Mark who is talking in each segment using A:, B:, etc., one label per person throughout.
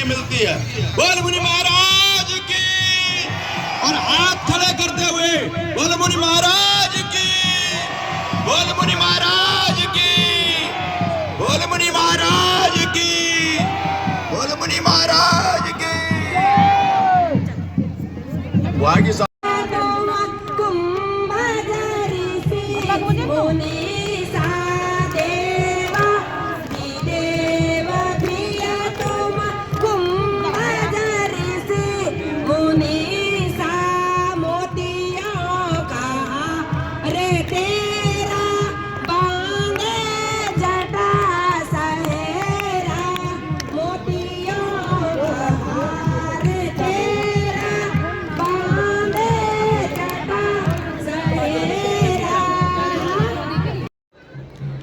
A: मिलती है। बोल मुनि महाराज की, और हाथ खड़े करते हुए बोल मुनि महाराज की, बोल मुनि महाराज की, बोल मुनि महाराज की, बोल मुनि महाराज की। वागी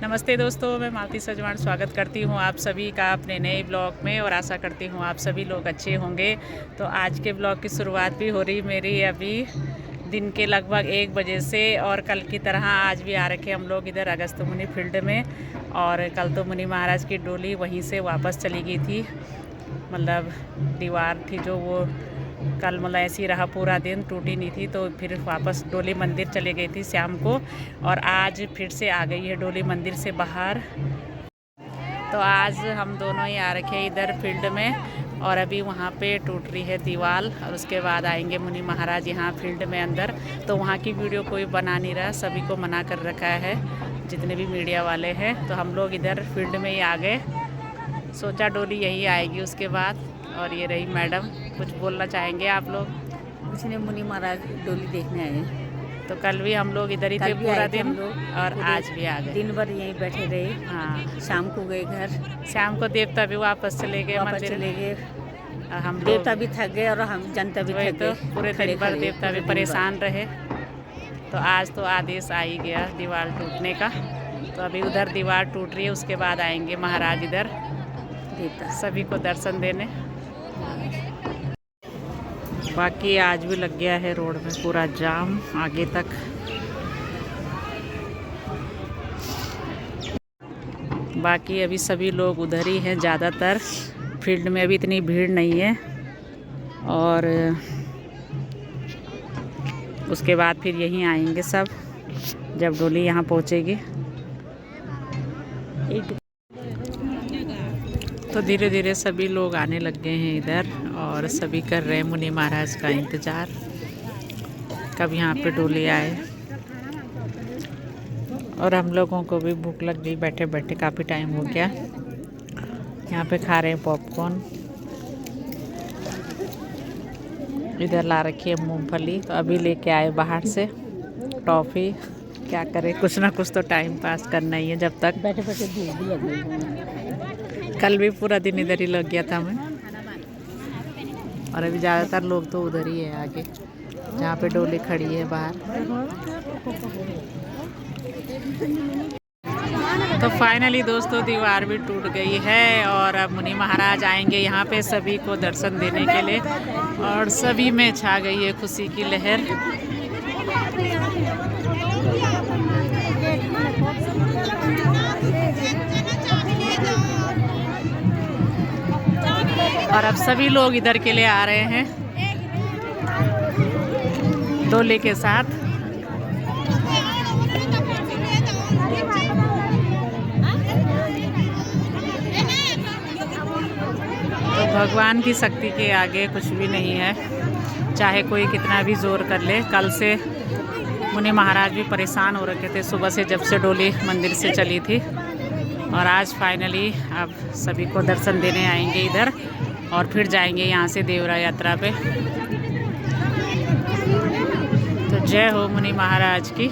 B: नमस्ते दोस्तों, मैं मालती सजवान स्वागत करती हूँ आप सभी का अपने नए ब्लॉग में और आशा करती हूँ आप सभी लोग अच्छे होंगे। तो आज के ब्लॉग की शुरुआत भी हो रही मेरी अभी दिन के लगभग 1 बजे से, और कल की तरह आज भी आ रखे हम लोग इधर अगस्त मुनि फील्ड में। और कल तो मुनि महाराज की डोली वहीं से वापस चली गई थी, मतलब दीवार थी जो वो कल मतलब ऐसी रहा पूरा दिन, टूटी नहीं थी, तो फिर वापस डोली मंदिर चले गई थी शाम को, और आज फिर से आ गई है डोली मंदिर से बाहर। तो आज हम दोनों ही आ रखे इधर फील्ड में, और अभी वहाँ पे टूट रही है दीवार, और उसके बाद आएंगे मुनि महाराज यहाँ फील्ड में अंदर। तो वहाँ की वीडियो कोई बना नहीं रहा, सभी को मना कर रखा है जितने भी मीडिया वाले हैं। तो हम लोग इधर फील्ड में ही आ गए, सोचा डोली यही आएगी उसके बाद। और ये रही मैडम, कुछ बोलना चाहेंगे आप लोग?
C: कुछ नहीं, मुनि महाराज डोली देखने आए।
B: तो कल भी हम लोग इधर ही थे पूरा दिन, और आज भी आ गए।
C: दिन भर यहीं बैठे रहे।
B: हाँ,
C: शाम को गए घर।
B: शाम को देवता भी वापस चले गए मंदिर,
C: चले गए।
B: हम
C: देवता भी थक गए और हम जनता भी थक
B: तो
C: गए।
B: पूरे दिन भर देवता भी परेशान रहे। तो आज तो आदेश आ ही गया दीवार टूटने का। तो अभी उधर दीवार टूट रही है, उसके बाद आएंगे महाराज इधर
C: देवता
B: सभी को दर्शन देने। बाकी आज भी लग गया है रोड में पूरा जाम आगे तक। बाकी अभी सभी लोग उधर ही हैं, ज़्यादातर फील्ड में अभी इतनी भीड़ नहीं है। और उसके बाद फिर यहीं आएंगे सब जब डोली यहाँ पहुँचेगी। तो धीरे धीरे सभी लोग आने लग गए हैं इधर, और सभी कर रहे हैं मुनि महाराज का इंतज़ार कब यहाँ पे डोली आए। और हम लोगों को भी भूख लग गई, बैठे बैठे काफ़ी टाइम हो गया। यहाँ पे खा रहे हैं पॉपकॉर्न, इधर ला रखी है मूंगफली। तो अभी लेके आए बाहर से टॉफ़ी। क्या करें, कुछ ना कुछ तो टाइम पास करना ही है जब तक।
C: बैठे बैठे भूख भी लग गई।
B: कल भी पूरा दिन इधर ही लग गया था मैं। और अभी ज़्यादातर लोग तो उधर ही है आगे जहाँ पे डोली खड़ी है बाहर। तो फाइनली दोस्तों दीवार भी टूट गई है, और अब मुनि महाराज आएंगे यहाँ पे सभी को दर्शन देने के लिए, और सभी में छा गई है खुशी की लहर। और अब सभी लोग इधर के लिए आ रहे हैं डोले के साथ। तो भगवान की शक्ति के आगे कुछ भी नहीं है, चाहे कोई कितना भी जोर कर ले। कल से मुनि महाराज भी परेशान हो रखे थे सुबह से, जब से डोली मंदिर से चली थी। और आज फाइनली अब सभी को दर्शन देने आएंगे इधर, और फिर जाएंगे यहाँ से देवरा यात्रा पे। तो जय हो मुनि महाराज की।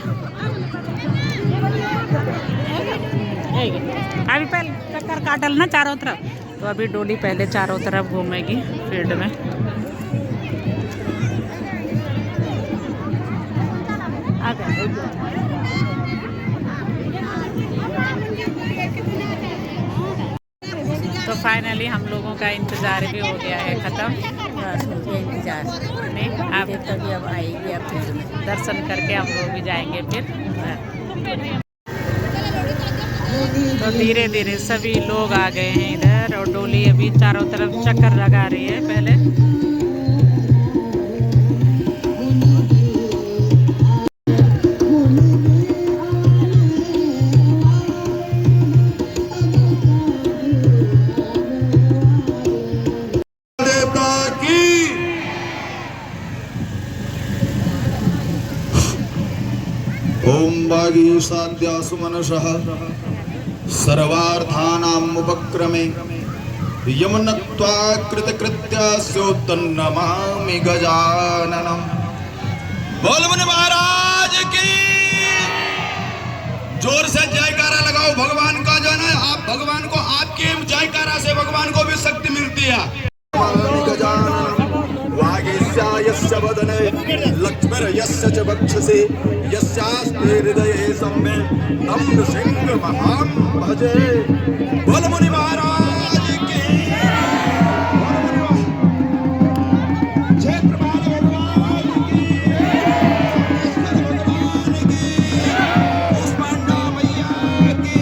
B: अभी पहले चक्कर काटल ना चारों तरफ, तो अभी डोली पहले चारों तरफ घूमेगी फील्ड में। तो फाइनली हम लोगों का इंतज़ार भी हो गया है ख़त्म।
C: इंतजार
B: नहीं, आप
C: तभी अब आएगी, अब
B: दर्शन करके हम लोग भी जाएंगे फिर। तो धीरे धीरे सभी लोग आ गए हैं इधर और डोली अभी चारों तरफ चक्कर लगा रही है पहले।
A: ओम वागीशाद्या सुमनसः सर्वार्थानामुपक्रमे यमनत्वा कृतकृत्यास्योत्तन्नमामि गजाननम्। बोल मुनि महाराज की जोर से जयकारा लगाओ। भगवान का जो है आप भगवान को आपके जयकारा से भगवान को भी शक्ति मिलती है। यस्य वदने लक्ष्मीर्यस्य च वक्षसि यस्यास्ते हृदये सम्यक् तं नृसिंहमहं भजे। बोल मुनि महाराज की क्षेत्रपाल भगवान की भगवान की कुष्मांडा मैया की।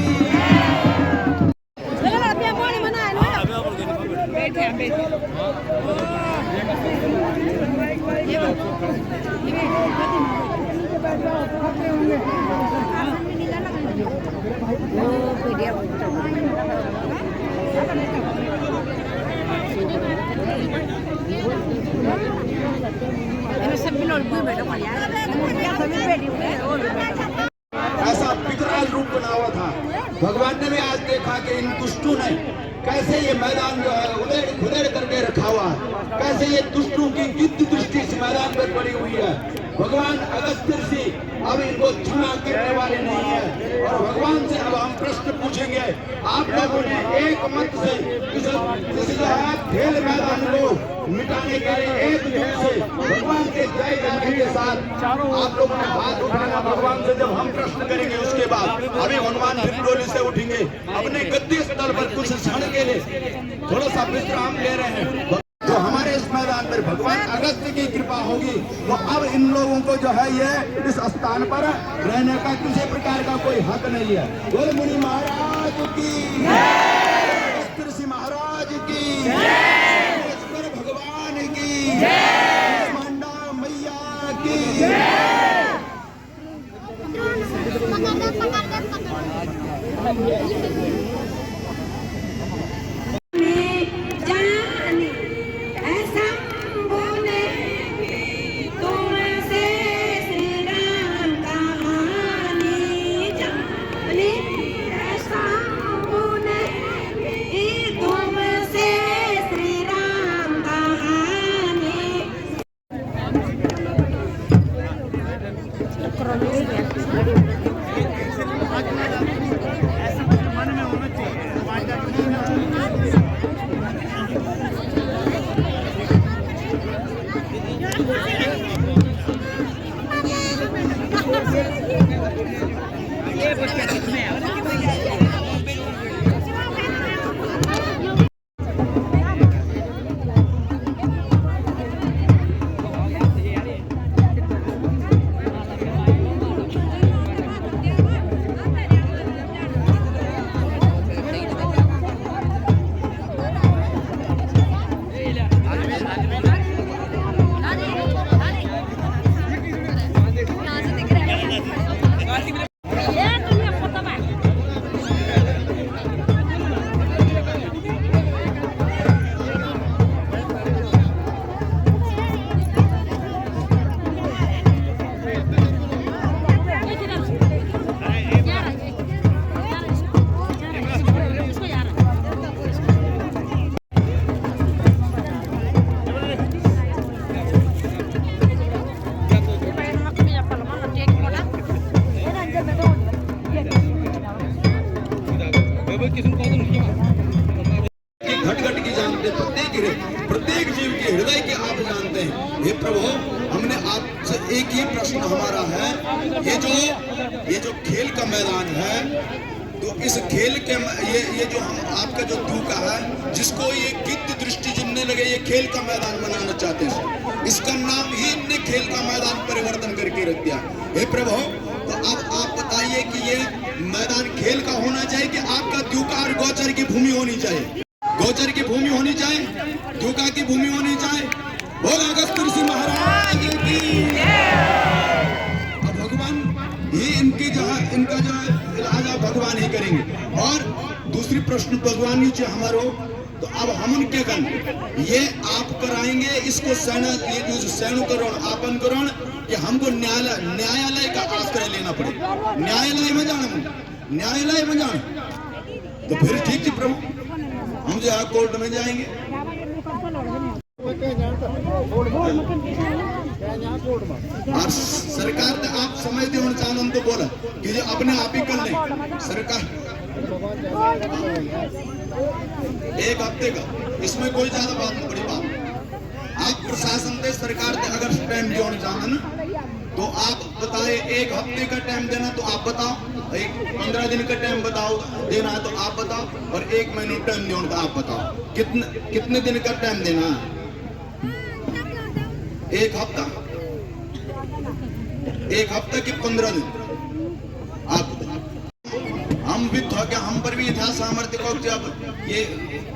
A: ऐसा विकराल रूप बना हुआ था। भगवान ने भी आज देखा कि इन दुष्टों ने कैसे ये मैदान जो है उधेड़ करके रखा हुआ है, कैसे ये दुष्टों की गिद्ध दृष्टि इस मैदान पर पड़ी हुई है। भगवान अगस्त्य ऋषि अब इनको क्षमा करने वाले नहीं है और भगवान से अब हम प्रश्न पूछेंगे। आप लोगों ने एक मत से इस खेल मैदान को मिटाने के लिए एक जुट से भगवान के जय जयकार के साथ आप लोगों ने हाथ उठाना। भगवान से जब हम प्रश्न करेंगे उसके बाद अभी हनुमान फिर डोली से उठेंगे, अपने गद्दी स्थल पर कुछ क्षण के लिए थोड़ा सा विश्राम ले रहे हैं। जो हमारे इस मैदान पर भगवान अगस्त्य की कृपा होगी तो अब इन लोगों को जो है ये इस स्थान पर रहने का किसी प्रकार का कोई हक नहीं है। बोल मुनि महाराज की, अगस्त्य ऋषि महाराज की, भगवान की, कुष्मांडा मैया की। घट की जानते, प्रत्येक जीव के हृदय के आप जानते हैं। हे प्रभु, हमने आपसे एक ही प्रश्न हमारा है, ये जो खेल का मैदान है, तो इस खेल के ये जो हम आपका जो धूका है, जिसको ये गिद्ध दृष्टि जिनने लगे ये खेल का मैदान बनाना चाहते हैं, इसका नाम ही इनने खेल का मैदान परिवर्तन करके रख दिया। हे प्रभु, तो अब आप बताइए बताइए कि ये मैदान खेल का होना चाहिए कि आपका द्यूका और गोचर की भूमि होनी चाहिए? गोचर की भूमि होनी चाहिए, द्यूका की भूमि होनी चाहिए। बोल अगस्त ऋषि महाराज की। अब भगवान ही इनका जो इलाज आप भगवान ही करेंगे। और दूसरी प्रश्न भगवान नीचे हमारो, तो अब हम क्या करें? ये आप कराएंगे इसको सैनुकरण आपन करण कि हमको न्यायालय का आश्रय लेना पड़े। न्यायालय में जाना तो फिर ठीक थी प्रभु, हम जो कोर्ट में जाएंगे। और सरकार ने आप समझते हो चाहन तो बोला कि जो अपने आप ही कर ले सरकार। एक हफ्ते का, इसमें कोई ज्यादा बात नहीं, बड़ी बात। आप प्रशासन से सरकार से अगर टाइम जोड़ना चाहना ना तो आप बताए, एक हफ्ते का टाइम देना तो आप बताओ, एक 15 दिन का टाइम बताओ देना है तो आप बताओ, और 1 महीने टाइम जोड़ना तो आप बताओ कितने दिन का टाइम देना है? 1 हफ्ता कि 15 दिन? आप हम भी था क्या, हम पर भी था सामर्थ्य को जब ये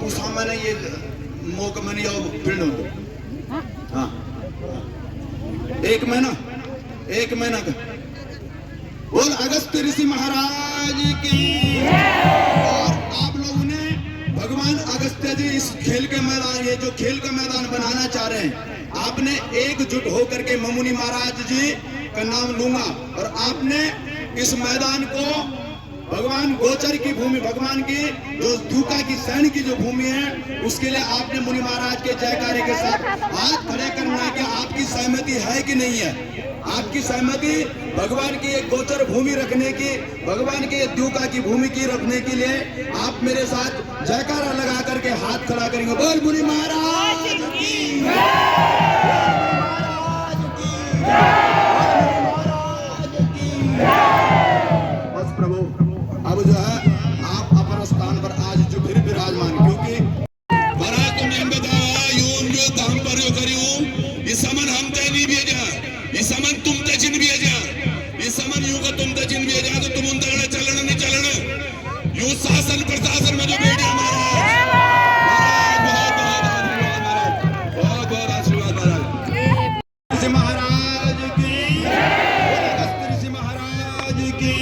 A: तू सामने ये मौका मैंने फील्ड हो। हाँ 1 महीना का। बोल अगस्त ऋषि महाराज की। और आप लोगों ने भगवान अगस्त्य जी इस खेल के मैदान, ये जो खेल का मैदान बनाना चाह रहे हैं, आपने एकजुट होकर के मुनि महाराज जी का नाम लूंगा और आपने इस मैदान को भगवान गोचर की भूमि, भगवान की जो द्यूका की सैन्य की जो भूमि है, उसके लिए आपने मुनि महाराज के जयकारे के साथ हाथ खड़े करना है कि आपकी सहमति है कि नहीं है। आपकी सहमति भगवान की एक गोचर भूमि रखने की, भगवान के द्यूका की भूमि की रखने के लिए आप मेरे साथ जयकारा लगा करके हाथ खड़ा करेंगे। बोल मुनि महाराज की बस प्रभु। अब जो है आप अपने स्थान पर आज जो फिर विराजमान, क्योंकि महाराज तुम हम बताओ यूं जो काम पर यो करियो इस समन हम ते नहीं भेजा, इस समन तुम ते जिन भेजा, इस समन यूं का तुम ते जिन भेजा तो तुम उन तगड़े चलन नहीं चलन यूं शासन प्रशासन में जो बैठे हमारा बहुत आशीर्वाद महाराज। महाराज की ऋषि महाराज की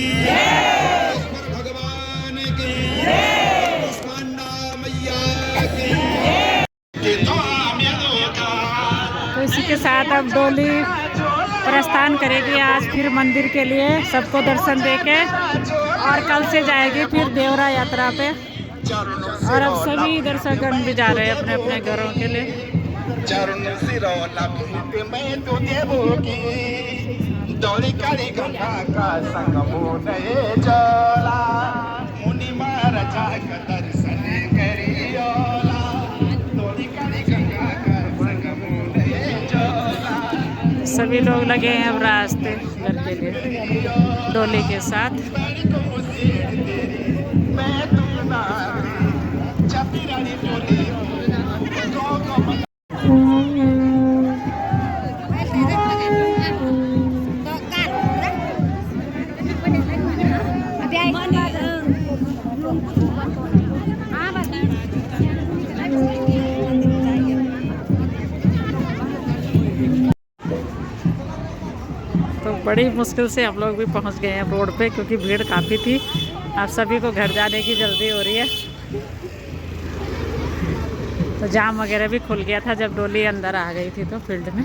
A: भगवान की मैया की।
B: तो इसी के साथ अब डोली प्रस्थान करेगी आज फिर मंदिर के लिए, सबको दर्शन देके, और कल से जाएगी फिर देवरा यात्रा पे। और अब सभी दर्शकगण भी जा रहे हैं अपने अपने घरों के लिए।
D: चरण सिरोला भीत में तुझे भोगी दौड़ी काली गंगा का संगमो नए चला मुनि महाराज का दर्शन करियोला दौड़ी काली गंगा का संगमो नए चला।
B: सभी लोग लगे हैं अब रास्ते घर के लिए डोली के साथ।
D: मैं तुम ना छपी रानी बोली
B: तो बड़ी मुश्किल से हम लोग भी पहुंच गए हैं रोड पे, क्योंकि भीड़ काफ़ी थी। आप सभी को घर जाने की जल्दी हो रही है, तो जाम वगैरह भी खुल गया था जब डोली अंदर आ गई थी तो फील्ड में।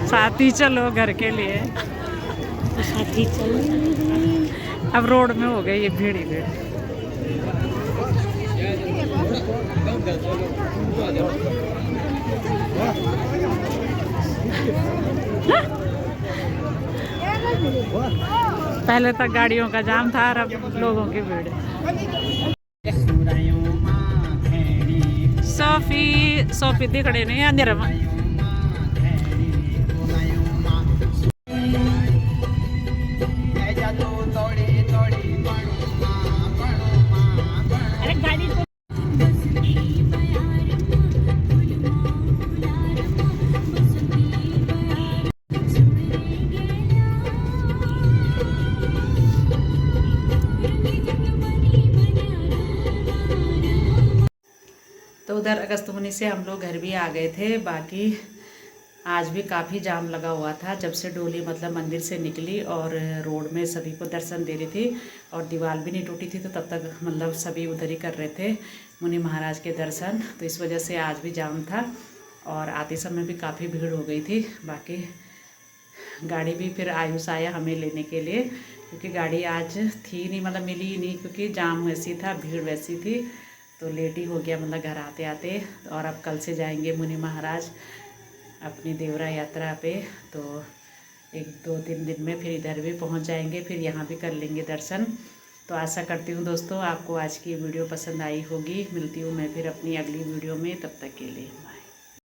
B: साथी चलो घर के लिए,
C: साथी चलो।
B: अब रोड में हो गई ये भीड़ ही भीड़। पहले तक गाड़ियों का जाम था और अब लोगों की भीड़ है। सोफी दिखड़े नहीं अंधेरा में। उधर अगस्त मुनि से हम लोग घर भी आ गए थे। बाकी आज भी काफ़ी जाम लगा हुआ था जब से डोली मतलब मंदिर से निकली और रोड में सभी को दर्शन दे रही थी और दीवार भी नहीं टूटी थी, तो तब तक मतलब सभी उधर ही कर रहे थे मुनि महाराज के दर्शन। तो इस वजह से आज भी जाम था और आते समय भी काफ़ी भीड़ हो गई थी। बाकी गाड़ी भी फिर आयुष आया हमें लेने के लिए, क्योंकि गाड़ी आज थी नहीं, मतलब मिली ही नहीं, क्योंकि जाम वैसी था, भीड़ वैसी थी, तो लेट ही हो गया मतलब घर आते आते। और अब कल से जाएंगे मुनि महाराज अपनी देवरा यात्रा पे, तो 1-2-3 दिन में फिर इधर भी पहुंच जाएंगे, फिर यहाँ भी कर लेंगे दर्शन। तो आशा करती हूँ दोस्तों आपको आज की वीडियो पसंद आई होगी। मिलती हूँ मैं फिर अपनी अगली वीडियो में, तब तक के लिए।